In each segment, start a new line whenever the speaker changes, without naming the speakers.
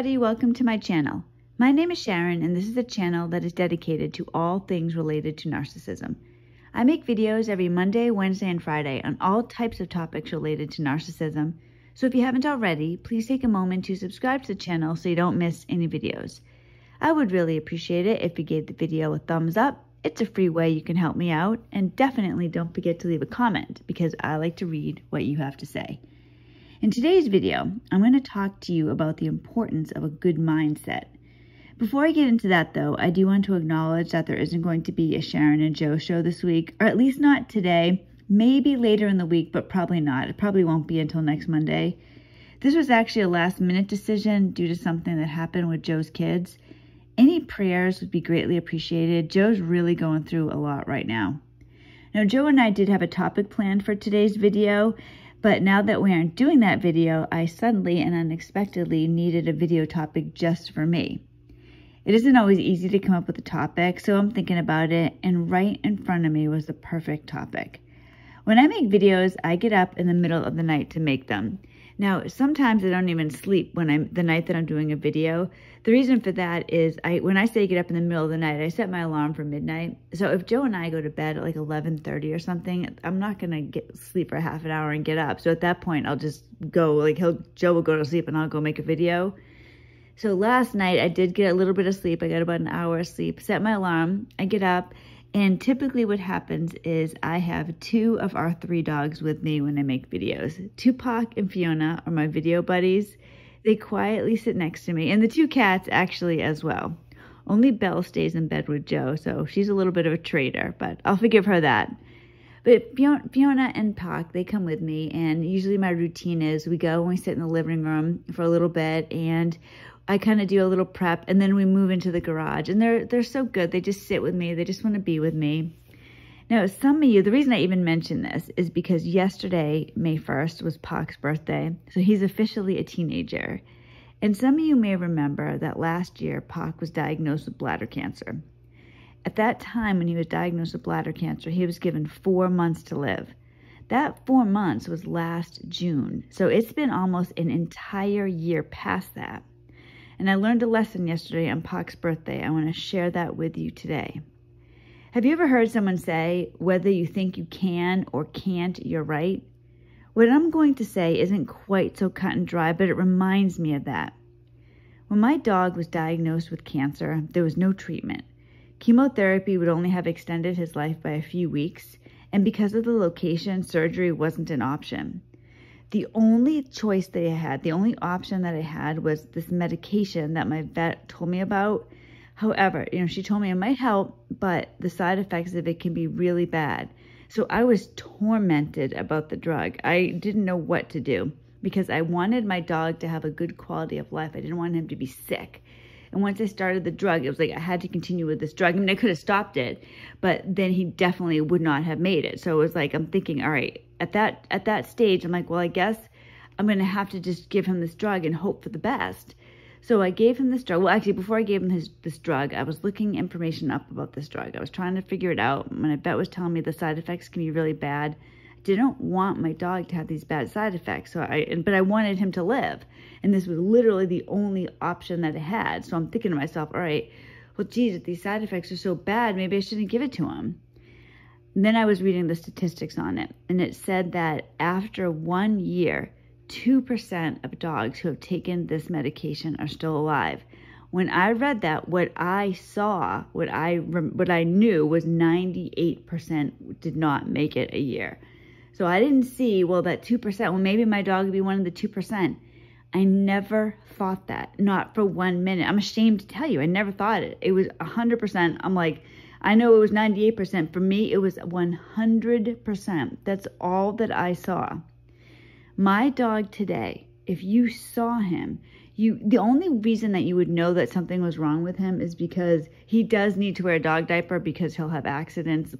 everybody, welcome to my channel. My name is Sharon and this is a channel that is dedicated to all things related to narcissism. I make videos every Monday, Wednesday, and Friday on all types of topics related to narcissism. So if you haven't already, please take a moment to subscribe to the channel so you don't miss any videos. I would really appreciate it if you gave the video a thumbs up. It's a free way you can help me out, and definitely don't forget to leave a comment because I like to read what you have to say. In today's video, I'm going to talk to you about the importance of a good mindset. Before I get into that though, I do want to acknowledge that there isn't going to be a Sharon and Joe show this week, or at least not today, maybe later in the week, but probably not. It probably won't be until next Monday. This was actually a last minute decision due to something that happened with Joe's kids. Any prayers would be greatly appreciated. Joe's really going through a lot right now. Now, Joe and I did have a topic planned for today's video, but now that we aren't doing that video, I suddenly and unexpectedly needed a video topic just for me. It isn't always easy to come up with a topic, so I'm thinking about it, and right in front of me was the perfect topic. When I make videos, I get up in the middle of the night to make them. Now, sometimes I don't even sleep the night that I'm doing a video. The reason for that is when I say get up in the middle of the night, I set my alarm for midnight. So if Joe and I go to bed at like 11:30 or something, I'm not going to sleep for half an hour and get up. So at that point, I'll just go, Joe will go to sleep and I'll go make a video. So last night I did get a little bit of sleep. I got about an hour of sleep, set my alarm, I get up. And typically what happens is I have 2 of our 3 dogs with me when I make videos. Tupac and Fiona are my video buddies. They quietly sit next to me, and the 2 cats actually as well. Only Belle stays in bed with Joe, so she's a little bit of a traitor, but I'll forgive her that. But Fiona and Pac, they come with me, and usually my routine is we go and we sit in the living room for a little bit, and I kind of do a little prep, and then we move into the garage. And they're so good. They just sit with me. They just want to be with me. Now, some of you, the reason I even mention this is because yesterday, May 1st, was Pac's birthday. So he's officially a teenager. And some of you may remember that last year, Pac was diagnosed with bladder cancer. At that time, when he was diagnosed with bladder cancer, he was given 4 months to live. That 4 months was last June. So it's been almost an entire year past that. And I learned a lesson yesterday on Pac's birthday. I want to share that with you today. Have you ever heard someone say, whether you think you can or can't, you're right? What I'm going to say isn't quite so cut and dry, but it reminds me of that. When my dog was diagnosed with cancer, there was no treatment. Chemotherapy would only have extended his life by a few weeks, and because of the location, surgery wasn't an option. The only choice that I had, the only option that I had was this medication that my vet told me about. However, she told me it might help, but the side effects of it can be really bad. So I was tormented about the drug. I didn't know what to do because I wanted my dog to have a good quality of life. I didn't want him to be sick. And once I started the drug, it was like I had to continue with this drug. I mean, I could have stopped it, but then he definitely would not have made it. So it was like, I'm thinking, all right, at that stage, I'm like, well, I guess I'm going to have to just give him this drug and hope for the best. So I gave him this drug. Well, actually, before I gave him this drug, I was looking information up about this drug. I was trying to figure it out. My vet was telling me the side effects can be really bad. I didn't want my dog to have these bad side effects, but I wanted him to live. And this was literally the only option that I had. So I'm thinking to myself, all right, well, geez, if these side effects are so bad, maybe I shouldn't give it to him. And then I was reading the statistics on it, and it said that after 1 year, 2% of dogs who have taken this medication are still alive. When I read that, what I saw, what I knew was 98% did not make it a year. So I didn't see, well, that 2%, well, maybe my dog would be one of the 2%. I never thought that, not for 1 minute. I'm ashamed to tell you, I never thought it. It was 100%. I'm like, I know it was 98%. For me, it was 100%. That's all that I saw. My dog today, if you saw him, the only reason that you would know that something was wrong with him is because he does need to wear a dog diaper because he'll have accidents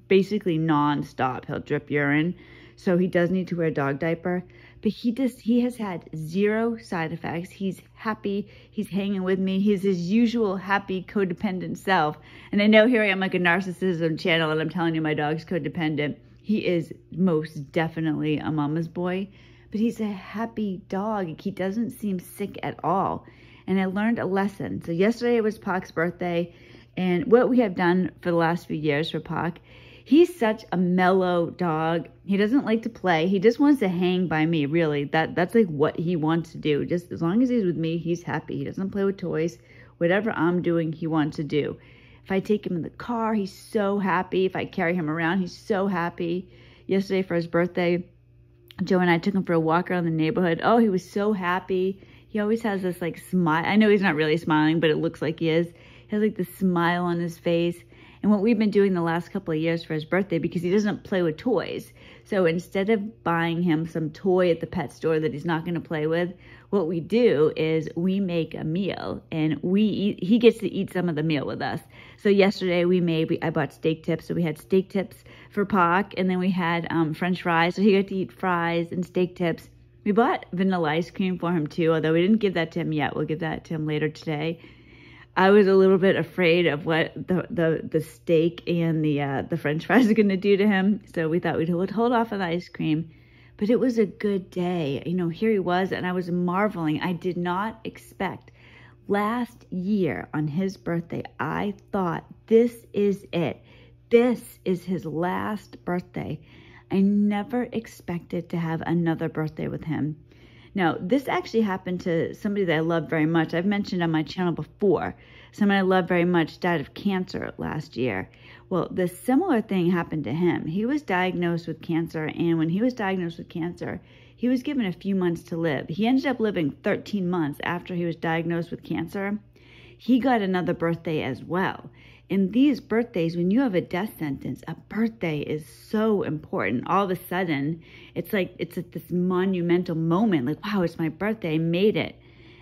basically non-stop. He'll drip urine. So he does need to wear a dog diaper. But he has had 0 side effects. He's happy. He's hanging with me. He's his usual happy, codependent self. And I know here I am like a narcissism channel and I'm telling you my dog's codependent. He is most definitely a mama's boy. But he's a happy dog. He doesn't seem sick at all. and I learned a lesson. So yesterday was Pac's birthday, and what we have done for the last few years for Pac, he's such a mellow dog. He doesn't like to play. He just wants to hang by me, really. That's like what he wants to do. Just as long as he's with me, he's happy. He doesn't play with toys. Whatever I'm doing, he wants to do. If I take him in the car, he's so happy. If I carry him around, he's so happy. Yesterday for his birthday, Joe and I took him for a walk around the neighborhood. Oh, he was so happy. He always has this like smile. I know he's not really smiling, but it looks like he is. He has like this smile on his face. And what we've been doing the last couple of years for his birthday, because he doesn't play with toys. So instead of buying him some toy at the pet store that he's not going to play with, what we do is we make a meal, and he gets to eat some of the meal with us. So yesterday I bought steak tips. So we had steak tips for Pac, and then we had French fries. So he got to eat fries and steak tips. We bought vanilla ice cream for him too, although we didn't give that to him yet. We'll give that to him later today. I was a little bit afraid of what the steak and the French fries are going to do to him. So we thought we'd hold off on the ice cream. But it was a good day. You know, here he was, and I was marveling. I did not expect. Last year on his birthday, I thought, this is it. This is his last birthday. I never expected to have another birthday with him. Now, this actually happened to somebody that I love very much. I've mentioned on my channel before, someone I love very much died of cancer last year. Well, the similar thing happened to him. He was diagnosed with cancer, and when he was diagnosed with cancer, he was given a few months to live. He ended up living 13 months after he was diagnosed with cancer. He got another birthday as well. And these birthdays, when you have a death sentence, a birthday is so important. All of a sudden, it's like this monumental moment. Like, wow, it's my birthday. I made it.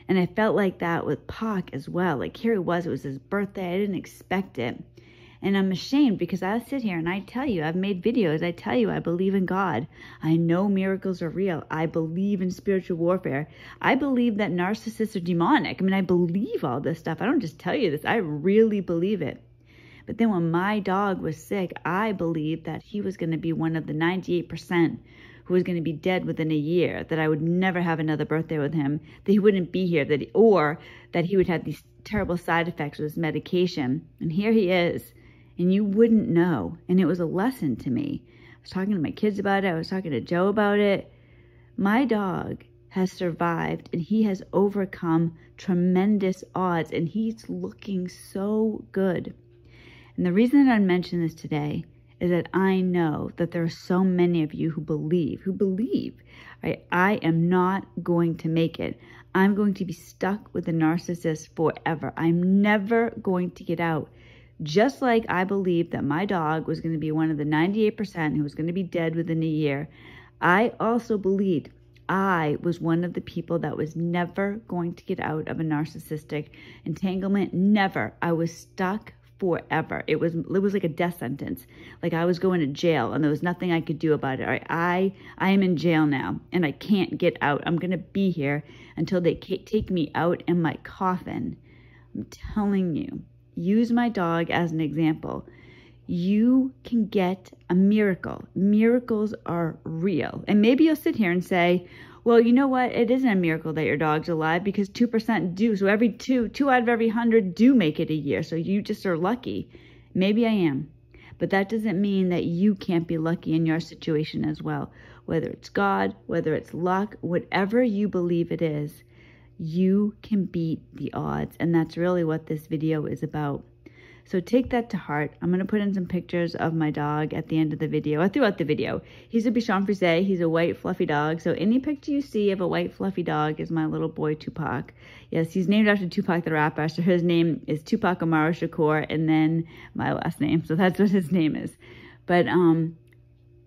And I felt like that with Pac as well. Like, here it was his birthday. I didn't expect it. And I'm ashamed because I sit here and I tell you, I've made videos. I tell you, I believe in God. I know miracles are real. I believe in spiritual warfare. I believe that narcissists are demonic. I mean, I believe all this stuff. I don't just tell you this. I really believe it. But then when my dog was sick, I believed that he was going to be one of the 98% who was going to be dead within a year, that I would never have another birthday with him, that he wouldn't be here, or that he would have these terrible side effects with his medication. And here he is, and you wouldn't know. And it was a lesson to me. I was talking to my kids about it. I was talking to Joe about it. My dog has survived, and he has overcome tremendous odds, and he's looking so good. And the reason that I mention this today is that I know that there are so many of you who believe, right? I am not going to make it. I'm going to be stuck with a narcissist forever. I'm never going to get out. Just like I believed that my dog was going to be one of the 98% who was going to be dead within a year, I also believed I was one of the people that was never going to get out of a narcissistic entanglement. Never. I was stuck forever. It was like a death sentence. Like I was going to jail and there was nothing I could do about it. Right? I am in jail now and I can't get out. I'm going to be here until they take me out in my coffin. I'm telling you, use my dog as an example. You can get a miracle. Miracles are real. And maybe you'll sit here and say, well, you know what? It isn't a miracle that your dog's alive because 2% do. So every two out of every 100 do make it a year. So you just are lucky. Maybe I am. But that doesn't mean that you can't be lucky in your situation as well. Whether it's God, whether it's luck, whatever you believe it is, you can beat the odds. And that's really what this video is about. So take that to heart. I'm going to put in some pictures of my dog at the end of the video, or throughout the video. He's a Bichon Frise. He's a white fluffy dog. So any picture you see of a white fluffy dog is my little boy Tupac. Yes, he's named after Tupac the rapper. So his name is Tupac Amaru Shakur and then my last name. So that's what his name is. But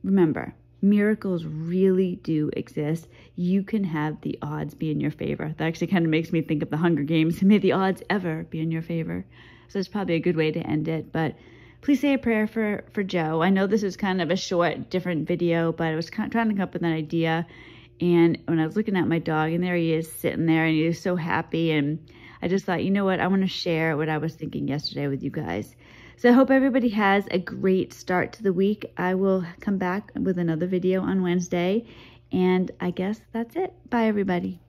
remember, miracles really do exist. You can have the odds be in your favor. That actually kind of makes me think of the Hunger Games. May the odds ever be in your favor. So it's probably a good way to end it. But please say a prayer for Joe. I know this is kind of a short, different video, but I was trying to come up with an idea. And when I was looking at my dog, and there he is sitting there, and he is so happy. And I just thought, you know what? I want to share what I was thinking yesterday with you guys. So I hope everybody has a great start to the week. I will come back with another video on Wednesday. And I guess that's it. Bye, everybody.